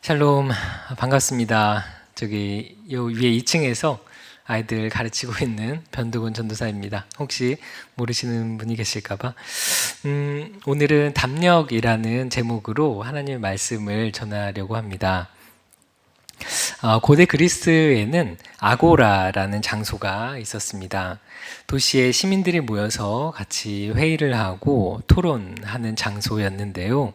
샬롬, 반갑습니다. 저기 요 위에 2층에서 아이들 가르치고 있는 변두곤 전도사입니다. 혹시 모르시는 분이 계실까봐. 오늘은 담력이라는 제목으로 하나님의 말씀을 전하려고 합니다. 고대 그리스에는 아고라라는 장소가 있었습니다. 도시의 시민들이 모여서 같이 회의를 하고 토론하는 장소였는데요.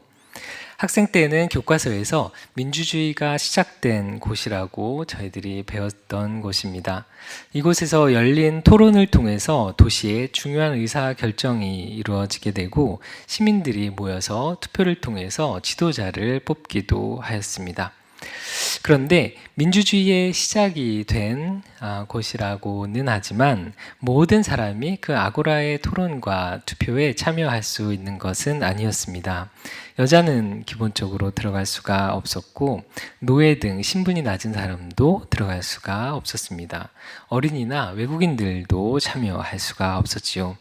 학생 때는 교과서에서 민주주의가 시작된 곳이라고 저희들이 배웠던 곳입니다. 이곳에서 열린 토론을 통해서 도시의 중요한 의사 결정이 이루어지게 되고 시민들이 모여서 투표를 통해서 지도자를 뽑기도 하였습니다. 그런데 민주주의의 시작이 된 곳이라고는 하지만 모든 사람이 그 아고라의 토론과 투표에 참여할 수 있는 것은 아니었습니다. 여자는 기본적으로 들어갈 수가 없었고 노예 등 신분이 낮은 사람도 들어갈 수가 없었습니다. 어린이나 외국인들도 참여할 수가 없었지요.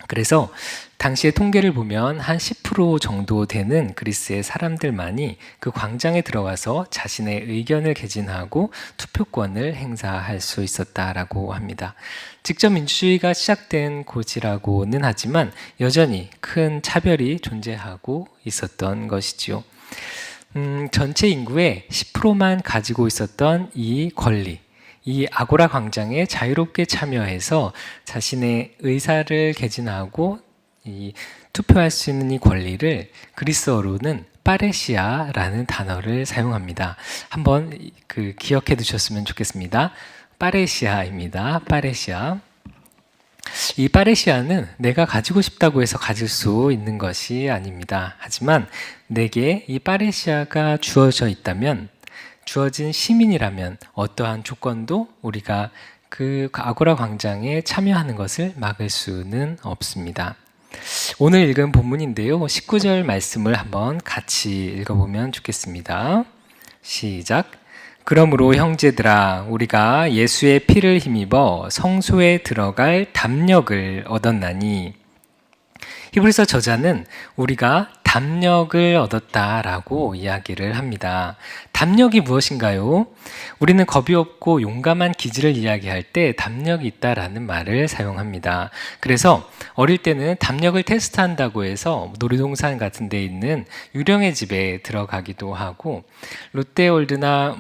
그래서 당시의 통계를 보면 한 10% 정도 되는 그리스의 사람들만이 그 광장에 들어가서 자신의 의견을 개진하고 투표권을 행사할 수 있었다라고 합니다. 직접 민주주의가 시작된 곳이라고는 하지만 여전히 큰 차별이 존재하고 있었던 것이지요. 전체 인구의 10%만 가지고 있었던 이 권리, 이 아고라 광장에 자유롭게 참여해서 자신의 의사를 개진하고 투표할 수 있는 이 권리를 그리스어로는 파레시아라는 단어를 사용합니다. 한번 기억해 두셨으면 좋겠습니다. 파레시아입니다. 파레시아. 이 파레시아는 내가 가지고 싶다고 해서 가질 수 있는 것이 아닙니다. 하지만 내게 이 파레시아가 주어져 있다면, 주어진 시민이라면 어떠한 조건도 우리가 그 아고라 광장에 참여하는 것을 막을 수는 없습니다. 오늘 읽은 본문인데요. 19절 말씀을 한번 같이 읽어보면 좋겠습니다. 시작. 그러므로 형제들아, 우리가 예수의 피를 힘입어 성소에 들어갈 담력을 얻었나니. 히브리서 저자는 우리가 담력을 얻었다라고 이야기를 합니다. 담력이 무엇인가요? 우리는 겁이 없고 용감한 기질을 이야기할 때 담력이 있다라는 말을 사용합니다. 그래서 어릴 때는 담력을 테스트한다고 해서 놀이동산 같은 데 있는 유령의 집에 들어가기도 하고, 롯데월드나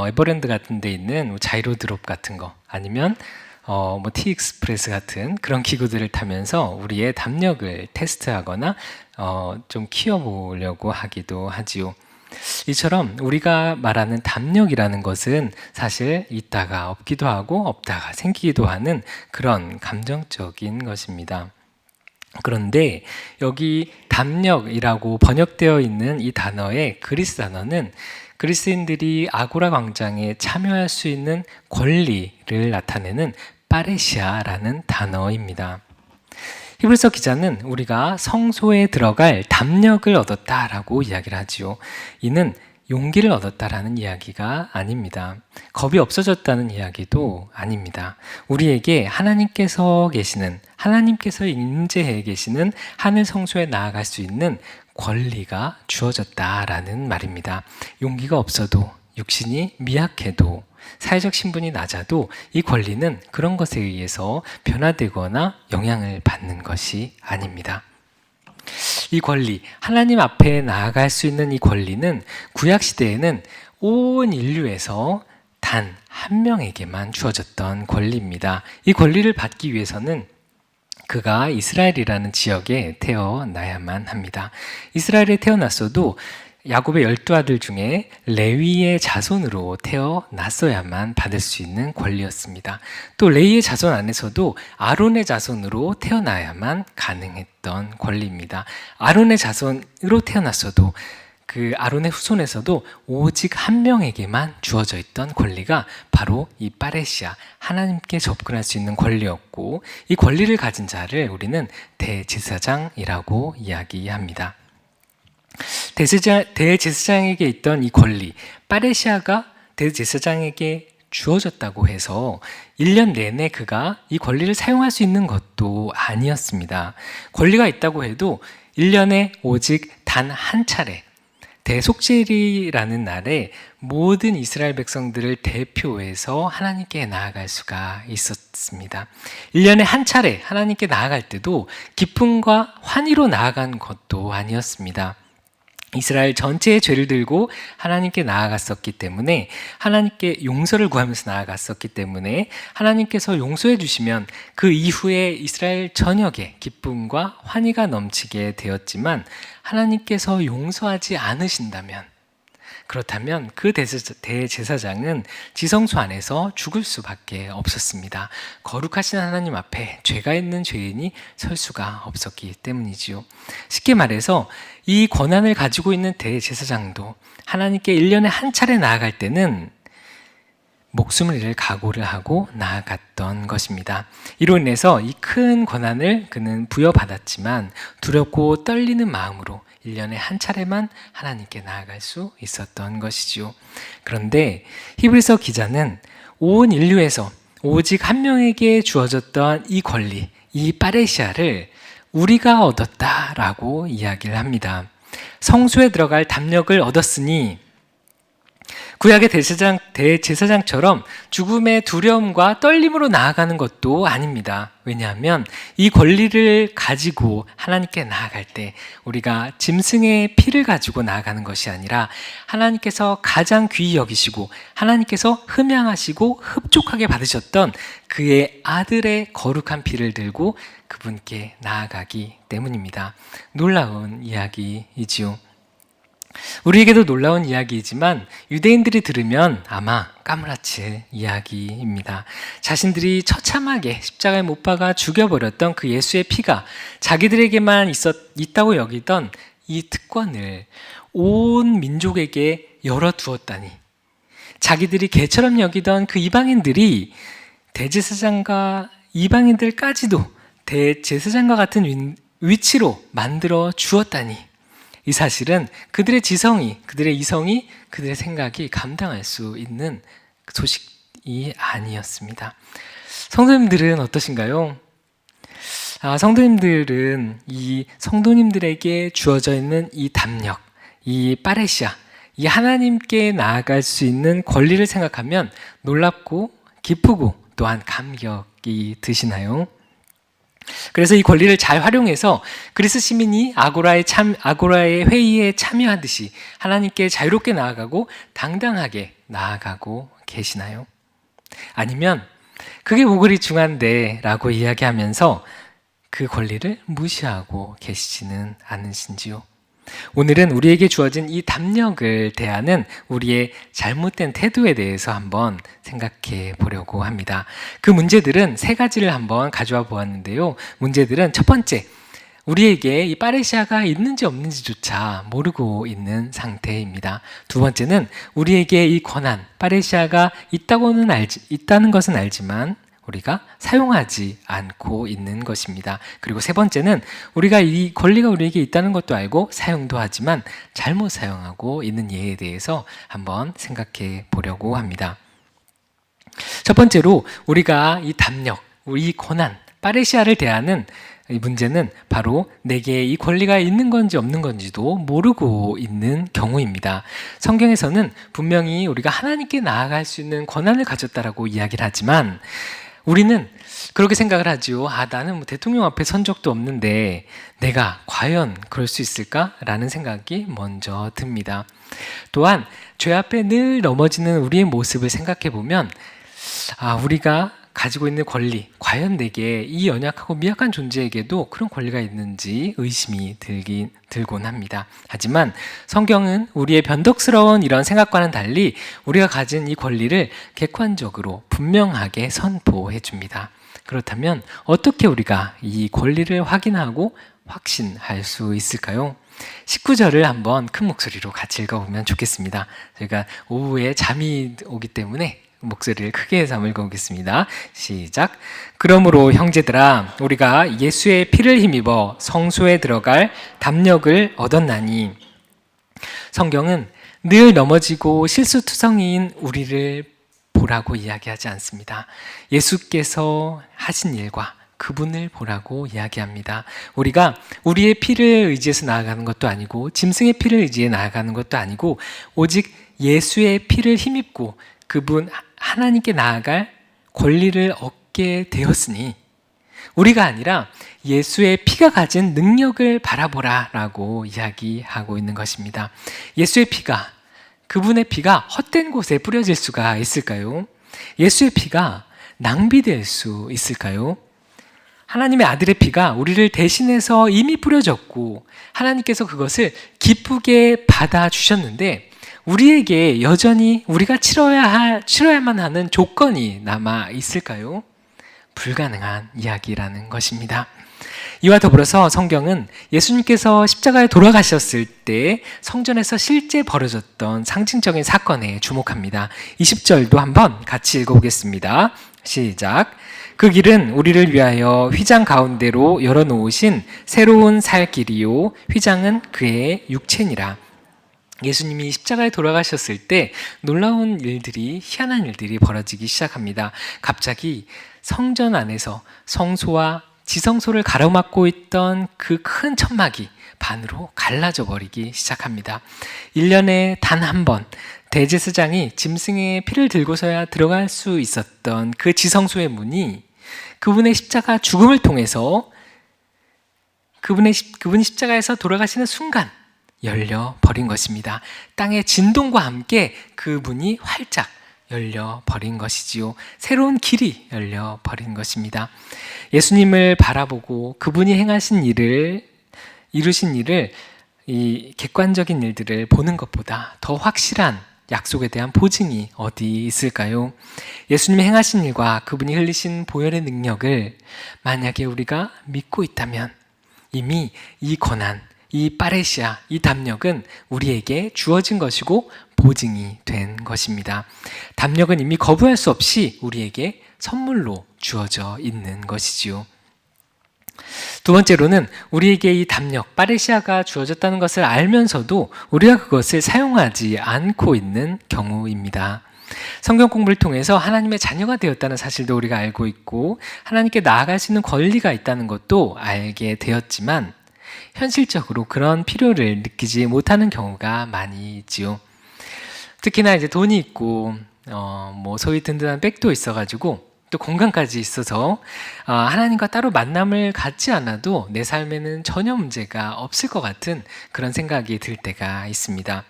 에버랜드 같은 데 있는 자이로드롭 같은 거, 아니면 티익스프레스 같은 그런 기구들을 타면서 우리의 담력을 테스트하거나 좀 키워보려고 하기도 하지요. 이처럼 우리가 말하는 담력이라는 것은 사실 있다가 없기도 하고 없다가 생기기도 하는 그런 감정적인 것입니다. 그런데 여기 담력이라고 번역되어 있는 이 단어의 그리스 단어는 그리스인들이 아고라 광장에 참여할 수 있는 권리를 나타내는 파레시아라는 단어입니다. 히브리서 기자는 우리가 성소에 들어갈 담력을 얻었다라고 이야기를 하지요. 이는 용기를 얻었다라는 이야기가 아닙니다. 겁이 없어졌다는 이야기도 아닙니다. 우리에게 하나님께서 임재해 계시는 하늘 성소에 나아갈 수 있는 권리가 주어졌다라는 말입니다. 용기가 없어도, 육신이 미약해도, 사회적 신분이 낮아도 이 권리는 그런 것에 의해서 변화되거나 영향을 받는 것이 아닙니다. 이 권리, 하나님 앞에 나아갈 수 있는 이 권리는 구약시대에는 온 인류에서 단 한 명에게만 주어졌던 권리입니다. 이 권리를 받기 위해서는 그가 이스라엘이라는 지역에 태어나야만 합니다. 이스라엘에 태어났어도 야곱의 12아들 중에 레위의 자손으로 태어났어야만 받을 수 있는 권리였습니다. 또 레위의 자손 안에서도 아론의 자손으로 태어나야만 가능했던 권리입니다. 아론의 자손으로 태어났어도 그 아론의 후손에서도 오직 한 명에게만 주어져 있던 권리가 바로 이 파레시아, 하나님께 접근할 수 있는 권리였고, 이 권리를 가진 자를 우리는 대제사장이라고 이야기합니다. 대제사장에게 있던 이 권리, 파레시아가 대제사장에게 주어졌다고 해서 1년 내내 그가 이 권리를 사용할 수 있는 것도 아니었습니다. 권리가 있다고 해도 1년에 오직 단 한 차례, 대속죄일이라는 날에 모든 이스라엘 백성들을 대표해서 하나님께 나아갈 수가 있었습니다. 1년에 한 차례 하나님께 나아갈 때도 기쁨과 환희로 나아간 것도 아니었습니다. 이스라엘 전체의 죄를 들고 하나님께 나아갔었기 때문에, 하나님께 용서를 구하면서 나아갔었기 때문에 하나님께서 용서해 주시면 그 이후에 이스라엘 전역에 기쁨과 환희가 넘치게 되었지만, 하나님께서 용서하지 않으신다면, 그렇다면 그 대제사장은 지성소 안에서 죽을 수밖에 없었습니다. 거룩하신 하나님 앞에 죄가 있는 죄인이 설 수가 없었기 때문이지요. 쉽게 말해서 이 권한을 가지고 있는 대제사장도 하나님께 1년에 한 차례 나아갈 때는 목숨을 잃을 각오를 하고 나아갔던 것입니다. 이로 인해서 이 큰 권한을 그는 부여받았지만 두렵고 떨리는 마음으로 1년에 한 차례만 하나님께 나아갈 수 있었던 것이지요. 그런데 히브리서 기자는 온 인류에서 오직 한 명에게 주어졌던 이 권리, 이 파레시아를 우리가 얻었다라고 이야기를 합니다. 성소에 들어갈 담력을 얻었으니 구약의 대제사장처럼 죽음의 두려움과 떨림으로 나아가는 것도 아닙니다. 왜냐하면 이 권리를 가지고 하나님께 나아갈 때 우리가 짐승의 피를 가지고 나아가는 것이 아니라 하나님께서 가장 귀히 여기시고 하나님께서 흠양하시고 흡족하게 받으셨던 그의 아들의 거룩한 피를 들고 그분께 나아가기 때문입니다. 놀라운 이야기이지요. 우리에게도 놀라운 이야기이지만 유대인들이 들으면 아마 까무라칠 이야기입니다. 자신들이 처참하게 십자가에 못 박아 죽여버렸던 그 예수의 피가 자기들에게만 있다고 여기던 이 특권을 온 민족에게 열어두었다니, 자기들이 개처럼 여기던 그 이방인들이 대제사장과 이방인들까지도 대제사장과 같은 위치로 만들어 주었다니, 이 사실은 그들의 지성이, 그들의 이성이, 그들의 생각이 감당할 수 있는 소식이 아니었습니다. 성도님들은 어떠신가요? 성도님들은 이 성도님들에게 주어져 있는 이 담력, 이 파레시아, 이 하나님께 나아갈 수 있는 권리를 생각하면 놀랍고 기쁘고 또한 감격이 드시나요? 그래서 이 권리를 잘 활용해서 그리스 시민이 아고라의 회의에 참여하듯이 하나님께 자유롭게 나아가고 당당하게 나아가고 계시나요? 아니면 그게 뭐 그리 중요한데 라고 이야기하면서 그 권리를 무시하고 계시지는 않으신지요? 오늘은 우리에게 주어진 이 담력을 대하는 우리의 잘못된 태도에 대해서 한번 생각해 보려고 합니다. 그 문제들은 세 가지를 한번 가져와 보았는데요. 문제들은 첫 번째, 우리에게 이 파레시아가 있는지 없는지조차 모르고 있는 상태입니다. 두 번째는 우리에게 이 권한, 파레시아가 있다는 것은 알지만 우리가 사용하지 않고 있는 것입니다. 그리고 세 번째는 우리가 이 권리가 우리에게 있다는 것도 알고 사용도 하지만 잘못 사용하고 있는 예에 대해서 한번 생각해 보려고 합니다. 첫 번째로 우리가 이 담력, 이 권한, 파레시아를 대하는 이 문제는 바로 내게 이 권리가 있는 건지 없는 건지도 모르고 있는 경우입니다. 성경에서는 분명히 우리가 하나님께 나아갈 수 있는 권한을 가졌다라고 이야기를 하지만 우리는 그렇게 생각을 하죠. 나는 대통령 앞에 선 적도 없는데 내가 과연 그럴 수 있을까? 라는 생각이 먼저 듭니다. 또한 죄 앞에 늘 넘어지는 우리의 모습을 생각해 보면 우리가 가지고 있는 권리, 과연 내게 이 연약하고 미약한 존재에게도 그런 권리가 있는지 의심이 들곤 합니다. 하지만 성경은 우리의 변덕스러운 이런 생각과는 달리 우리가 가진 이 권리를 객관적으로 분명하게 선포해 줍니다. 그렇다면 어떻게 우리가 이 권리를 확인하고 확신할 수 있을까요? 19절을 한번 큰 목소리로 같이 읽어보면 좋겠습니다. 저희가 오후에 잠이 오기 때문에 목소리를 크게 해서 한번 읽어보겠습니다. 시작. 그러므로 형제들아, 우리가 예수의 피를 힘입어 성소에 들어갈 담력을 얻었나니. 성경은 늘 넘어지고 실수투성이인 우리를 보라고 이야기하지 않습니다. 예수께서 하신 일과 그분을 보라고 이야기합니다. 우리가 우리의 피를 의지해서 나아가는 것도 아니고 짐승의 피를 의지해 나아가는 것도 아니고 오직 예수의 피를 힘입고 그분 하나님께 나아갈 권리를 얻게 되었으니 우리가 아니라 예수의 피가 가진 능력을 바라보라 라고 이야기하고 있는 것입니다. 예수의 피가, 그분의 피가 헛된 곳에 뿌려질 수가 있을까요? 예수의 피가 낭비될 수 있을까요? 하나님의 아들의 피가 우리를 대신해서 이미 뿌려졌고 하나님께서 그것을 기쁘게 받아주셨는데 우리에게 여전히 우리가 치러야만 하는 조건이 남아 있을까요? 불가능한 이야기라는 것입니다. 이와 더불어서 성경은 예수님께서 십자가에 돌아가셨을 때 성전에서 실제 벌어졌던 상징적인 사건에 주목합니다. 20절도 한번 같이 읽어보겠습니다. 시작. 그 길은 우리를 위하여 휘장 가운데로 열어놓으신 새로운 살 길이요 휘장은 그의 육체니라. 예수님이 십자가에 돌아가셨을 때 놀라운 일들이, 희한한 일들이 벌어지기 시작합니다. 갑자기 성전 안에서 성소와 지성소를 가로막고 있던 그 큰 천막이 반으로 갈라져 버리기 시작합니다. 1년에 단 한 번 대제사장이 짐승의 피를 들고서야 들어갈 수 있었던 그 지성소의 문이 그분의 십자가 죽음을 통해서 그분이 십자가에서 돌아가시는 순간 열려버린 것입니다. 땅의 진동과 함께 그 문이 활짝 열려버린 것이지요. 새로운 길이 열려버린 것입니다. 예수님을 바라보고 그분이 행하신 일을, 이루신 일을, 이 객관적인 일들을 보는 것보다 더 확실한 약속에 대한 보증이 어디 있을까요? 예수님이 행하신 일과 그분이 흘리신 보혈의 능력을 만약에 우리가 믿고 있다면 이미 이 권한, 이 파레시아, 이 담력은 우리에게 주어진 것이고 보증이 된 것입니다. 담력은 이미 거부할 수 없이 우리에게 선물로 주어져 있는 것이지요. 두 번째로는 우리에게 이 담력, 파레시아가 주어졌다는 것을 알면서도 우리가 그것을 사용하지 않고 있는 경우입니다. 성경 공부를 통해서 하나님의 자녀가 되었다는 사실도 우리가 알고 있고 하나님께 나아갈 수 있는 권리가 있다는 것도 알게 되었지만 현실적으로 그런 필요를 느끼지 못하는 경우가 많이 있지요. 특히나 이제 돈이 있고 소위 든든한 백도 있어가지고 또 건강까지 있어서 하나님과 따로 만남을 갖지 않아도 내 삶에는 전혀 문제가 없을 것 같은 그런 생각이 들 때가 있습니다.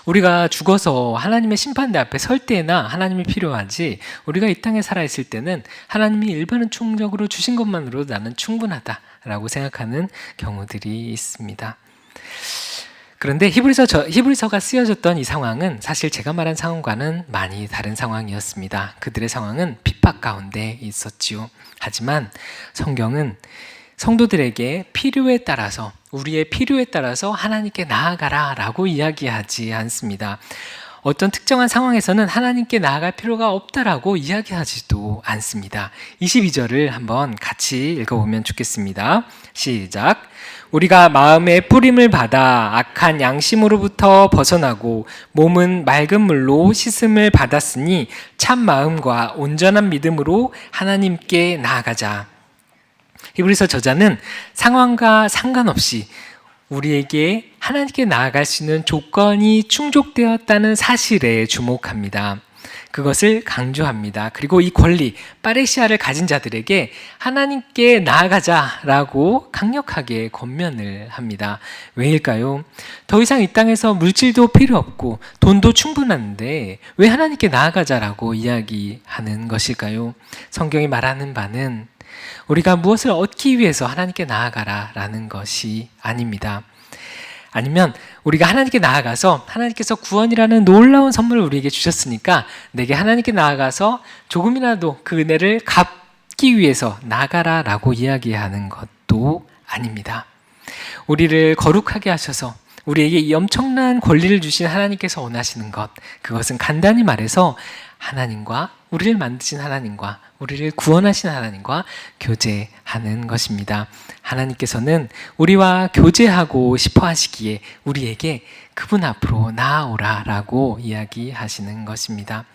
우리가 죽어서 하나님의 심판대 앞에 설 때나 하나님이 필요하지 우리가 이 땅에 살아있을 때는 하나님이 일반적으로 주신 것만으로 나는 충분하다라고 생각하는 경우들이 있습니다. 그런데 히브리서가 쓰여졌던 이 상황은 사실 제가 말한 상황과는 많이 다른 상황이었습니다. 그들의 상황은 핍박 가운데 있었지요. 하지만 성경은 성도들에게 우리의 필요에 따라서 하나님께 나아가라 라고 이야기하지 않습니다. 어떤 특정한 상황에서는 하나님께 나아갈 필요가 없다라고 이야기하지도 않습니다. 22절을 한번 같이 읽어보면 좋겠습니다. 시작. 우리가 마음의 뿌림을 받아 악한 양심으로부터 벗어나고 몸은 맑은 물로 씻음을 받았으니 참 마음과 온전한 믿음으로 하나님께 나아가자. 히브리서 저자는 상황과 상관없이 우리에게 하나님께 나아갈 수 있는 조건이 충족되었다는 사실에 주목합니다. 그것을 강조합니다. 그리고 이 권리, 파레시아를 가진 자들에게 하나님께 나아가자라고 강력하게 권면을 합니다. 왜일까요? 더 이상 이 땅에서 물질도 필요 없고 돈도 충분한데 왜 하나님께 나아가자라고 이야기하는 것일까요? 성경이 말하는 바는 우리가 무엇을 얻기 위해서 하나님께 나아가라라는 것이 아닙니다. 아니면 우리가 하나님께 나아가서 하나님께서 구원이라는 놀라운 선물을 우리에게 주셨으니까 내게 하나님께 나아가서 조금이라도 그 은혜를 갚기 위해서 나가라라고 이야기하는 것도 아닙니다. 우리를 거룩하게 하셔서 우리에게 이 엄청난 권리를 주신 하나님께서 원하시는 것, 그것은 간단히 말해서 하나님과 우리를 만드신 하나님과 우리를 구원하신 하나님과 교제하는 것입니다. 하나님께서는 우리와 교제하고 싶어 하시기에 우리에게 그분 앞으로 나아오라라고 이야기하시는 것입니다.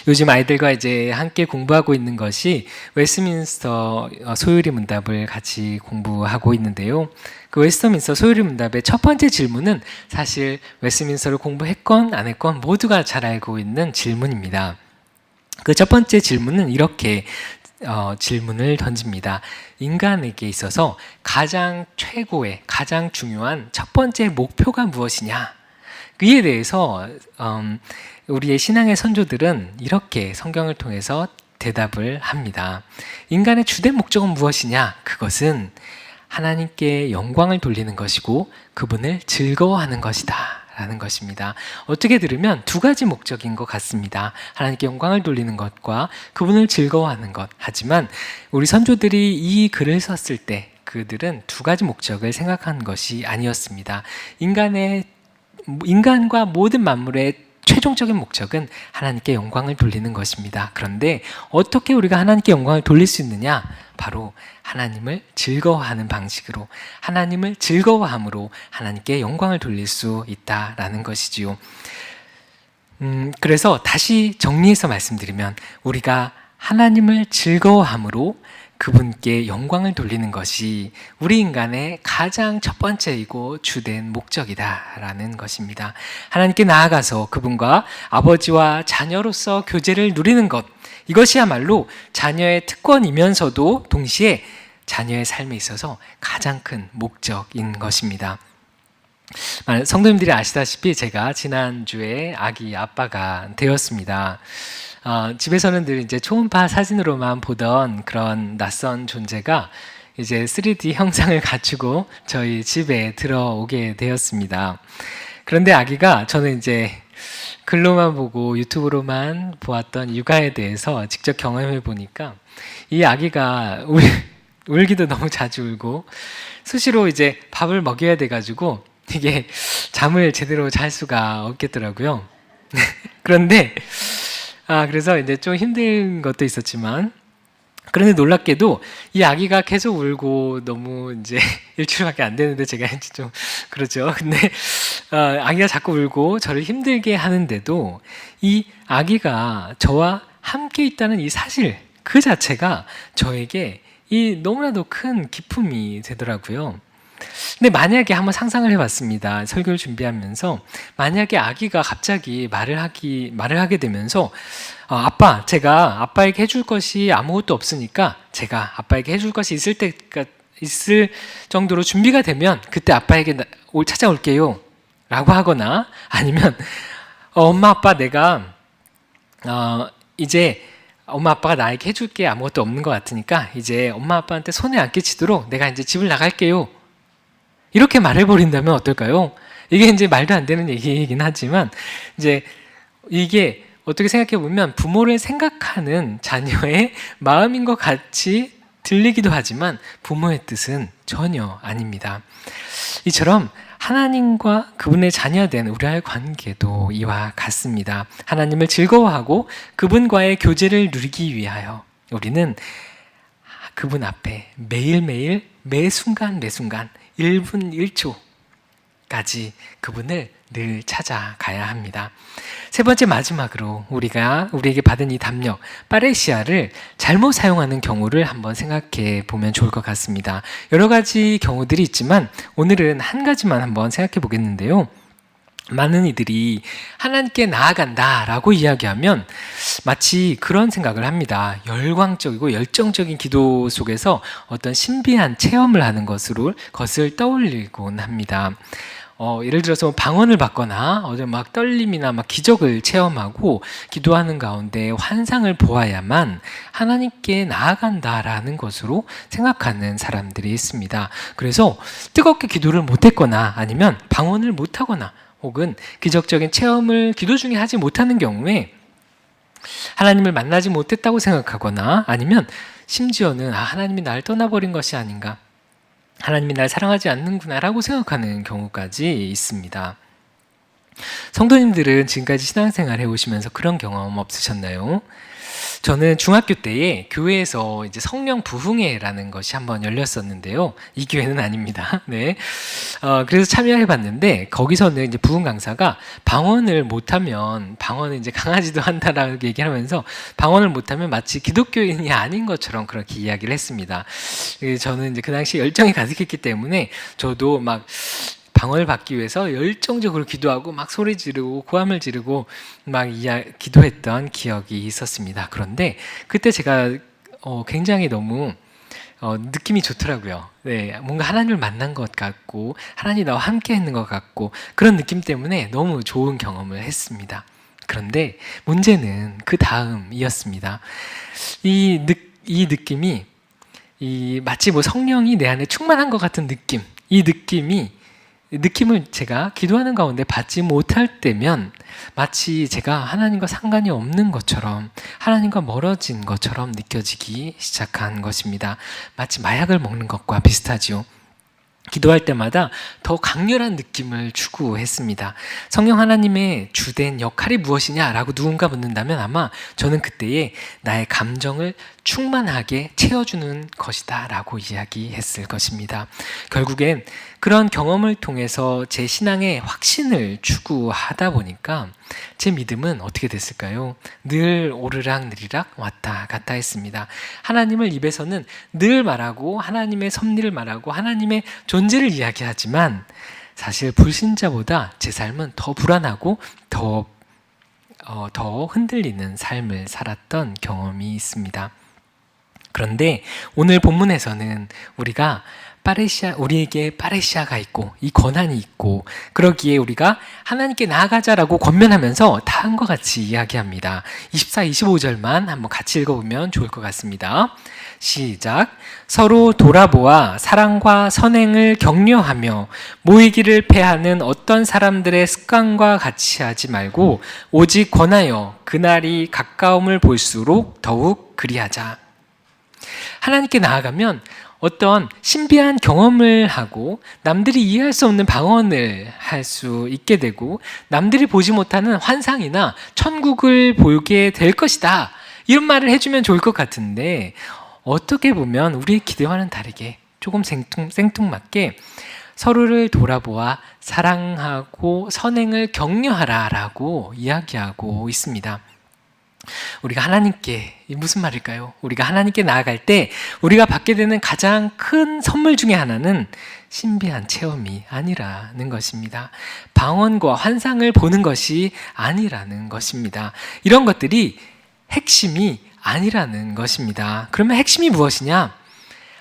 요즘 아이들과 이제 함께 공부하고 있는 것이 웨스트민스터 소요리 문답을 같이 공부하고 있는데요. 그 웨스트민스터 소요리 문답의 첫 번째 질문은 사실 웨스트민스터를 공부했건 안 했건 모두가 잘 알고 있는 질문입니다. 그 첫 번째 질문은 이렇게 질문을 던집니다. 인간에게 있어서 가장 최고의, 가장 중요한 첫 번째 목표가 무엇이냐? 그에 대해서 우리의 신앙의 선조들은 이렇게 성경을 통해서 대답을 합니다. 인간의 주된 목적은 무엇이냐? 그것은 하나님께 영광을 돌리는 것이고 그분을 즐거워하는 것이다 라는 것입니다. 어떻게 들으면 두 가지 목적인 것 같습니다. 하나님께 영광을 돌리는 것과 그분을 즐거워하는 것. 하지만 우리 선조들이 이 글을 썼을 때 그들은 두 가지 목적을 생각한 것이 아니었습니다. 인간과 모든 만물의 최종적인 목적은 하나님께 영광을 돌리는 것입니다. 그런데 어떻게 우리가 하나님께 영광을 돌릴 수 있느냐? 바로 하나님을 즐거워하는 방식으로, 하나님을 즐거워함으로 하나님께 영광을 돌릴 수 있다라는 것이지요. 그래서 다시 정리해서 말씀드리면 우리가 하나님을 즐거워함으로 그분께 영광을 돌리는 것이 우리 인간의 가장 첫 번째이고 주된 목적이다라는 것입니다. 하나님께 나아가서 그분과 아버지와 자녀로서 교제를 누리는 것, 이것이야말로 자녀의 특권이면서도 동시에 자녀의 삶에 있어서 가장 큰 목적인 것입니다. 성도님들이 아시다시피 제가 지난주에 아기 아빠가 되었습니다. 집에서는 늘 이제 초음파 사진으로만 보던 그런 낯선 존재가 이제 3D 형상을 갖추고 저희 집에 들어오게 되었습니다. 그런데 아기가 저는 이제 글로만 보고 유튜브로만 보았던 육아에 대해서 직접 경험해 보니까 이 아기가 울기도 너무 자주 울고 수시로 이제 밥을 먹여야 돼가지고 이게 잠을 제대로 잘 수가 없겠더라고요. 그런데 그래서 이제 좀 힘든 것도 있었지만, 그런데 놀랍게도 이 아기가 계속 울고 너무 이제 일주일밖에 안 되는데 제가 이제 좀 그렇죠. 근데 아기가 자꾸 울고 저를 힘들게 하는데도 이 아기가 저와 함께 있다는 이 사실 그 자체가 저에게 이 너무나도 큰 기쁨이 되더라고요. 근데 만약에 한번 상상을 해봤습니다. 설교를 준비하면서 만약에 아기가 갑자기 말을 하게 되면서 아빠, 제가 아빠에게 해줄 것이 아무것도 없으니까 제가 아빠에게 해줄 것이 있을 정도로 준비가 되면 그때 아빠에게 찾아올게요 라고 하거나, 아니면 엄마 아빠 내가 이제 엄마 아빠가 나에게 해줄 게 아무것도 없는 것 같으니까 이제 엄마 아빠한테 손에 안 끼치도록 내가 이제 집을 나갈게요 이렇게 말해버린다면 어떨까요? 이게 이제 말도 안 되는 얘기이긴 하지만, 이제 이게 어떻게 생각해 보면 부모를 생각하는 자녀의 마음인 것 같이 들리기도 하지만 부모의 뜻은 전혀 아닙니다. 이처럼 하나님과 그분의 자녀된 우리와의 관계도 이와 같습니다. 하나님을 즐거워하고 그분과의 교제를 누리기 위하여 우리는 그분 앞에 매일매일 매 순간 1분 1초까지 그분을 늘 찾아가야 합니다. 세 번째, 마지막으로 우리에게 받은 이 담력 파레시아를 잘못 사용하는 경우를 한번 생각해 보면 좋을 것 같습니다. 여러 가지 경우들이 있지만 오늘은 한 가지만 한번 생각해 보겠는데요. 많은 이들이 하나님께 나아간다라고 이야기하면 마치 그런 생각을 합니다. 열광적이고 열정적인 기도 속에서 어떤 신비한 체험을 하는 것을 떠올리곤 합니다. 예를 들어서 방언을 받거나 막 떨림이나 막 기적을 체험하고 기도하는 가운데 환상을 보아야만 하나님께 나아간다라는 것으로 생각하는 사람들이 있습니다. 그래서 뜨겁게 기도를 못했거나 아니면 방언을 못하거나 혹은 기적적인 체험을 기도 중에 하지 못하는 경우에 하나님을 만나지 못했다고 생각하거나, 아니면 심지어는 하나님이 나를 떠나버린 것이 아닌가, 하나님이 날 사랑하지 않는구나 라고 생각하는 경우까지 있습니다. 성도님들은 지금까지 신앙생활 해오시면서 그런 경험 없으셨나요? 저는 중학교 때에 교회에서 이제 성령 부흥회라는 것이 한번 열렸었는데요. 이 교회는 아닙니다. 네. 그래서 참여해 봤는데, 거기서는 이제 부흥 강사가 방언을 못하면, 방언은 이제 강아지도 한다라고 얘기를 하면서, 방언을 못하면 마치 기독교인이 아닌 것처럼 그렇게 이야기를 했습니다. 저는 이제 그 당시 열정이 가득했기 때문에, 저도 막 방언을 받기 위해서 열정적으로 기도하고 막 소리 지르고 고함을 지르고 막 기도했던 기억이 있었습니다. 그런데 그때 제가 굉장히 너무 느낌이 좋더라고요. 네, 뭔가 하나님을 만난 것 같고 하나님이 나와 함께 있는 것 같고 그런 느낌 때문에 너무 좋은 경험을 했습니다. 그런데 문제는 그 다음이었습니다. 이 느낌이 마치 뭐 성령이 내 안에 충만한 것 같은 느낌, 이 느낌을 제가 기도하는 가운데 받지 못할 때면 마치 제가 하나님과 상관이 없는 것처럼, 하나님과 멀어진 것처럼 느껴지기 시작한 것입니다. 마치 마약을 먹는 것과 비슷하지요. 기도할 때마다 더 강렬한 느낌을 추구했습니다. 성령 하나님의 주된 역할이 무엇이냐라고 누군가 묻는다면 아마 저는 그때에 나의 감정을 충만하게 채워주는 것이다 라고 이야기했을 것입니다. 결국엔 그런 경험을 통해서 제 신앙의 확신을 추구하다 보니까 제 믿음은 어떻게 됐을까요? 늘 오르락내리락 왔다 갔다 했습니다. 하나님을 입에서는 늘 말하고 하나님의 섭리를 말하고 하나님의 존재를 이야기하지만 사실 불신자보다 제 삶은 더 불안하고 더 흔들리는 삶을 살았던 경험이 있습니다. 그런데 오늘 본문에서는 우리에게 파레시아가 있고 이 권한이 있고 그러기에 우리가 하나님께 나아가자라고 권면하면서 다음과 같이 이야기합니다. 24, 25절만 한번 같이 읽어보면 좋을 것 같습니다. 시작. 서로 돌아보아 사랑과 선행을 격려하며 모이기를 패하는 어떤 사람들의 습관과 같이 하지 말고 오직 권하여 그날이 가까움을 볼수록 더욱 그리하자. 하나님께 나아가면 어떤 신비한 경험을 하고 남들이 이해할 수 없는 방언을 할 수 있게 되고 남들이 보지 못하는 환상이나 천국을 보게 될 것이다. 이런 말을 해주면 좋을 것 같은데 어떻게 보면 우리의 기대와는 다르게 조금 생뚱맞게 서로를 돌아보아 사랑하고 선행을 격려하라라고 이야기하고 있습니다. 우리가 하나님께, 무슨 말일까요? 우리가 하나님께 나아갈 때 우리가 받게 되는 가장 큰 선물 중에 하나는 신비한 체험이 아니라는 것입니다. 방언과 환상을 보는 것이 아니라는 것입니다. 이런 것들이 핵심이 아니라는 것입니다. 그러면 핵심이 무엇이냐?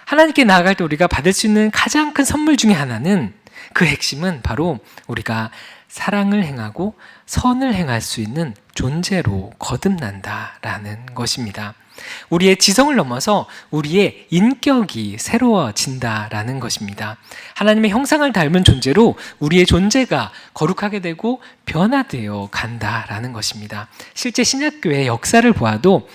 하나님께 나아갈 때 우리가 받을 수 있는 가장 큰 선물 중에 하나는, 그 핵심은 바로 우리가 사랑을 행하고 선을 행할 수 있는 존재로 거듭난다라는 것입니다. 우리의 지성을 넘어서 우리의 인격이 새로워진다라는 것입니다. 하나님의 형상을 닮은 존재로 우리의 존재가 거룩하게 되고 변화되어 간다라는 것입니다. 실제 신약교회의 역사를 보아도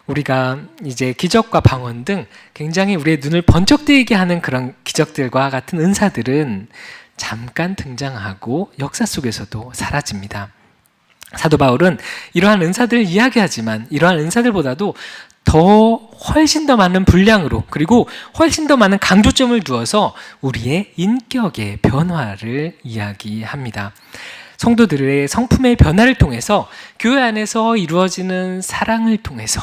우리가 이제 기적과 방언 등 굉장히 우리의 눈을 번쩍 뜨이게 하는 그런 기적들과 같은 은사들은 잠깐 등장하고 역사 속에서도 사라집니다. 사도 바울은 이러한 은사들을 이야기하지만 이러한 은사들보다도 훨씬 더 많은 분량으로 그리고 훨씬 더 많은 강조점을 두어서 우리의 인격의 변화를 이야기합니다. 성도들의 성품의 변화를 통해서 교회 안에서 이루어지는 사랑을 통해서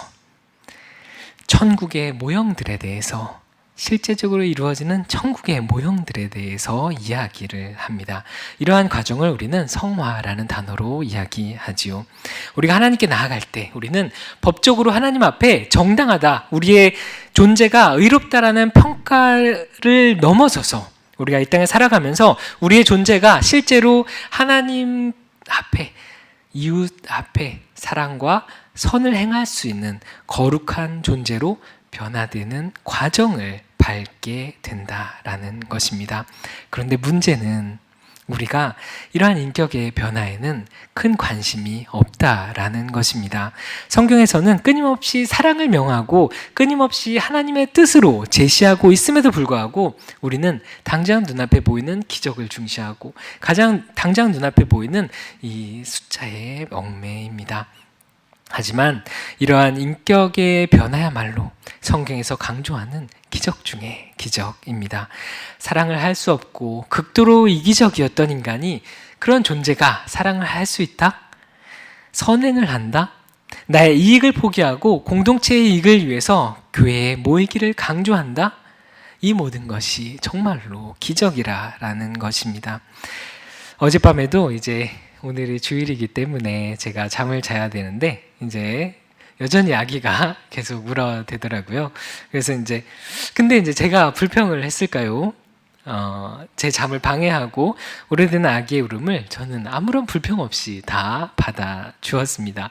천국의 모형들에 대해서, 실제적으로 이루어지는 천국의 모형들에 대해서 이야기를 합니다. 이러한 과정을 우리는 성화라는 단어로 이야기하지요. 우리가 하나님께 나아갈 때 우리는 법적으로 하나님 앞에 정당하다, 우리의 존재가 의롭다라는 평가를 넘어서서 우리가 이 땅에 살아가면서 우리의 존재가 실제로 하나님 앞에, 이웃 앞에 사랑과 선을 행할 수 있는 거룩한 존재로 변화되는 과정을 밟게 된다라는 것입니다. 그런데 문제는 우리가 이러한 인격의 변화에는 큰 관심이 없다라는 것입니다. 성경에서는 끊임없이 사랑을 명하고 끊임없이 하나님의 뜻으로 제시하고 있음에도 불구하고 우리는 당장 눈앞에 보이는 기적을 중시하고 당장 눈앞에 보이는 이 숫자에 얽매입니다. 하지만 이러한 인격의 변화야말로 성경에서 강조하는 기적 중의 기적입니다. 사랑을 할 수 없고 극도로 이기적이었던 인간이 그런 존재가 사랑을 할 수 있다? 선행을 한다? 나의 이익을 포기하고 공동체의 이익을 위해서 교회에 모이기를 강조한다? 이 모든 것이 정말로 기적이라는 것입니다. 어젯밤에도 이제 오늘이 주일이기 때문에 제가 잠을 자야 되는데 이제 여전히 아기가 계속 울어대더라고요. 그래서 근데 이제 제가 불평을 했을까요? 제 잠을 방해하고 오래된 아기의 울음을 저는 아무런 불평 없이 다 받아 주었습니다.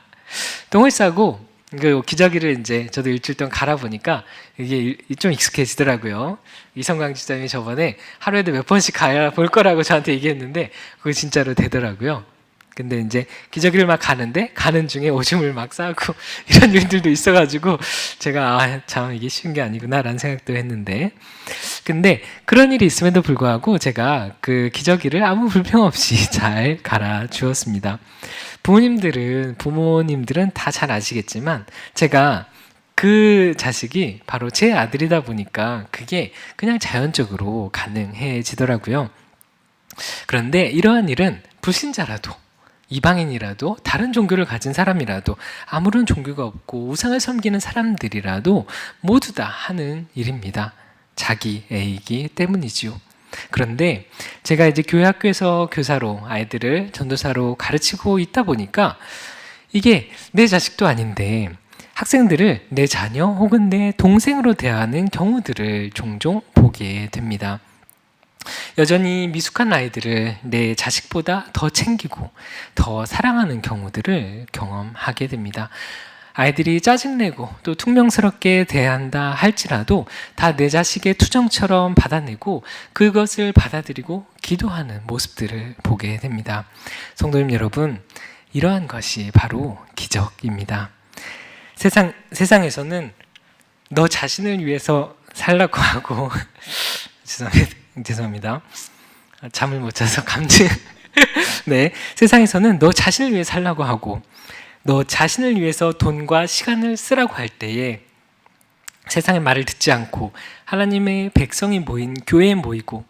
똥을 싸고 그 기저귀를 이제 저도 일주일 동안 갈아보니까 이게 좀 익숙해지더라고요. 이성광 집사님이 저번에 하루에도 몇 번씩 가야 볼 거라고 저한테 얘기했는데 그거 진짜로 되더라고요. 근데 이제 기저귀를 막 가는데 가는 중에 오줌을 막 싸고 이런 일들도 있어가지고 제가 참 이게 쉬운 게 아니구나라는 생각도 했는데, 근데 그런 일이 있음에도 불구하고 제가 그 기저귀를 아무 불평 없이 잘 갈아 주었습니다. 부모님들은 다 잘 아시겠지만 제가 그 자식이 바로 제 아들이다 보니까 그게 그냥 자연적으로 가능해지더라고요. 그런데 이러한 일은 불신자라도 이방인이라도 다른 종교를 가진 사람이라도 아무런 종교가 없고 우상을 섬기는 사람들이라도 모두 다 하는 일입니다. 자기 애이기 때문이지요. 그런데 제가 이제 교회 학교에서 교사로 아이들을 전도사로 가르치고 있다 보니까 이게 내 자식도 아닌데 학생들을 내 자녀 혹은 내 동생으로 대하는 경우들을 종종 보게 됩니다. 여전히 미숙한 아이들을 내 자식보다 더 챙기고 더 사랑하는 경우들을 경험하게 됩니다. 아이들이 짜증내고 또 퉁명스럽게 대한다 할지라도 다 내 자식의 투정처럼 받아내고 그것을 받아들이고 기도하는 모습들을 보게 됩니다. 성도님 여러분, 이러한 것이 바로 기적입니다. 세상에서는 너 자신을 위해서 살라고 하고 죄송합니다. 잠을 못 자서 네, 세상에서는 너 자신을 위해 살라고 하고 너 자신을 위해서 돈과 시간을 쓰라고 할 때에 세상의 말을 듣지 않고 하나님의 백성이 모인 교회에 모이고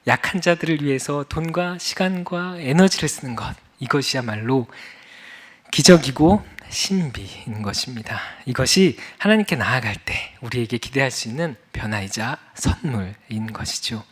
약한 자들을 위해서 돈과 시간과 에너지를 쓰는 것, 이것이야말로 기적이고 신비인 것입니다. 이것이 하나님께 나아갈 때 우리에게 기대할 수 있는 변화이자 선물인 것이죠.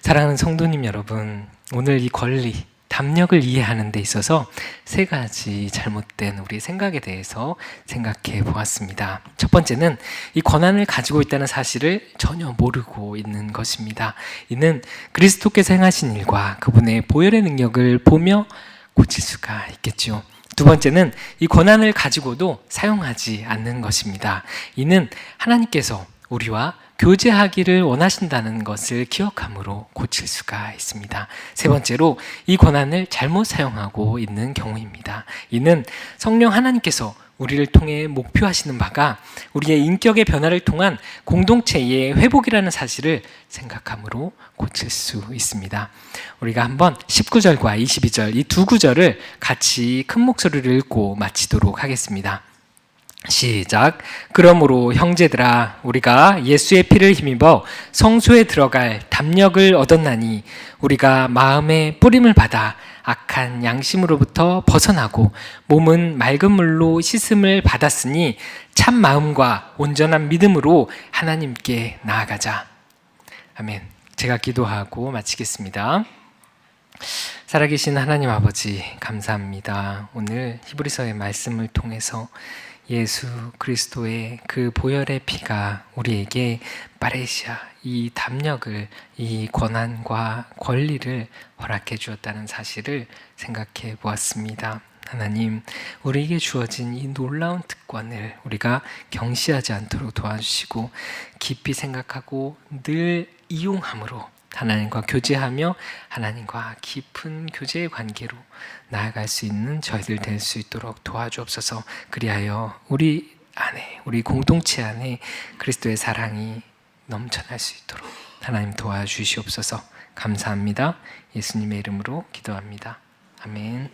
사랑하는 성도님 여러분, 오늘 이 권리, 담력을 이해하는 데 있어서 세 가지 잘못된 우리 생각에 대해서 생각해 보았습니다. 첫 번째는 이 권한을 가지고 있다는 사실을 전혀 모르고 있는 것입니다. 이는 그리스도께서 행하신 일과 그분의 보혈의 능력을 보며 고칠 수가 있겠죠. 두 번째는 이 권한을 가지고도 사용하지 않는 것입니다. 이는 하나님께서 우리와 교제하기를 원하신다는 것을 기억함으로 고칠 수가 있습니다. 세 번째로 이 권한을 잘못 사용하고 있는 경우입니다. 이는 성령 하나님께서 우리를 통해 목표하시는 바가 우리의 인격의 변화를 통한 공동체의 회복이라는 사실을 생각함으로 고칠 수 있습니다. 우리가 한번 19절과 22절 이 두 구절을 같이 큰 목소리로 읽고 마치도록 하겠습니다. 시작. 그러므로 형제들아, 우리가 예수의 피를 힘입어 성소에 들어갈 담력을 얻었나니 우리가 마음의 뿌림을 받아 악한 양심으로부터 벗어나고 몸은 맑은 물로 씻음을 받았으니 참 마음과 온전한 믿음으로 하나님께 나아가자. 아멘. 제가 기도하고 마치겠습니다. 살아계신 하나님 아버지, 감사합니다. 오늘 히브리서의 말씀을 통해서 예수 그리스도의 그 보혈의 피가 우리에게 파레시아, 이 담력을, 이 권한과 권리를 허락해 주었다는 사실을 생각해 보았습니다. 하나님, 우리에게 주어진 이 놀라운 특권을 우리가 경시하지 않도록 도와주시고 깊이 생각하고 늘 이용함으로 하나님과 교제하며 하나님과 깊은 교제의 관계로 나아갈 수 있는 저희들 될 수 있도록 도와주옵소서. 그리하여 우리 안에, 우리 공동체 안에 그리스도의 사랑이 넘쳐날 수 있도록 하나님 도와주시옵소서. 감사합니다. 예수님의 이름으로 기도합니다. 아멘.